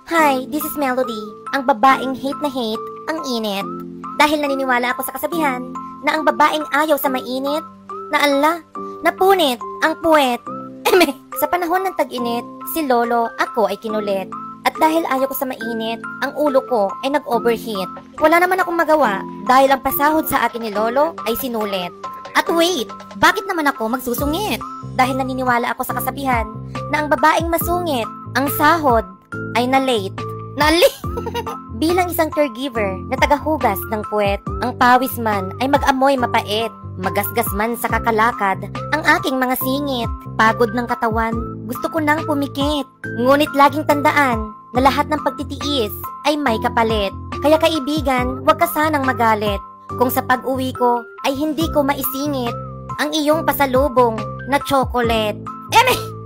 Hi, this is Melody. Ang babaeng hate na hate, ang init. Dahil naniniwala ako sa kasabihan na ang babaeng ayaw sa mainit, na ala, napunit, ang puwet. Sa panahon ng tag-init, si Lolo, ako ay kinulit. At dahil ayaw ko sa mainit, ang ulo ko ay nag-overheat. Wala naman akong magawa dahil ang pasahod sa akin ni Lolo ay sinulit. At wait, bakit naman ako magsusungit? Dahil naniniwala ako sa kasabihan na ang babaeng masungit, ang sahod ay na-late. Bilang isang caregiver na tagahugas ng puwet, ang pawis man ay mag-amoy mapait. Magasgas man sa kakalakad ang aking mga singit. Pagod ng katawan, gusto ko nang pumikit. Ngunit laging tandaan na lahat ng pagtitiis ay may kapalit. Kaya kaibigan, huwag ka sanang magalit kung sa pag-uwi ko ay hindi ko maisingit ang iyong pasalubong na chocolate.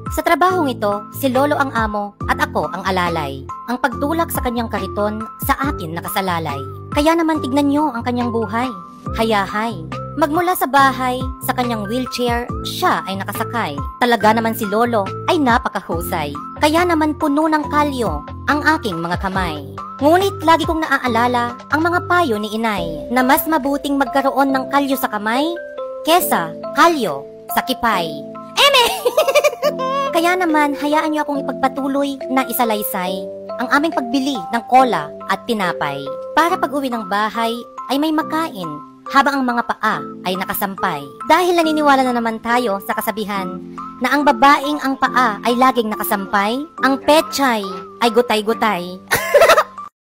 Sa trabahong ito, si Lolo ang amo at ako ang alalay. Ang pagtulak sa kanyang kariton sa akin nakasalalay. Kaya naman tignan nyo ang kanyang buhay. Hayahay. Magmula sa bahay, sa kanyang wheelchair, siya ay nakasakay. Talaga naman si Lolo ay napakahusay. Kaya naman puno ng kalyo ang aking mga kamay. Ngunit lagi kong naaalala ang mga payo ni inay na mas mabuting magkaroon ng kalyo sa kamay kesa kalyo sa kipay. Kaya naman, hayaan niyo akong ipagpatuloy na isalaysay ang aming pagbili ng kola at tinapay. Para pag-uwi ng bahay ay may makain habang ang mga paa ay nakasampay. Dahil naniniwala na naman tayo sa kasabihan na ang babaeng ang paa ay laging nakasampay, ang pechay ay gutay-gutay,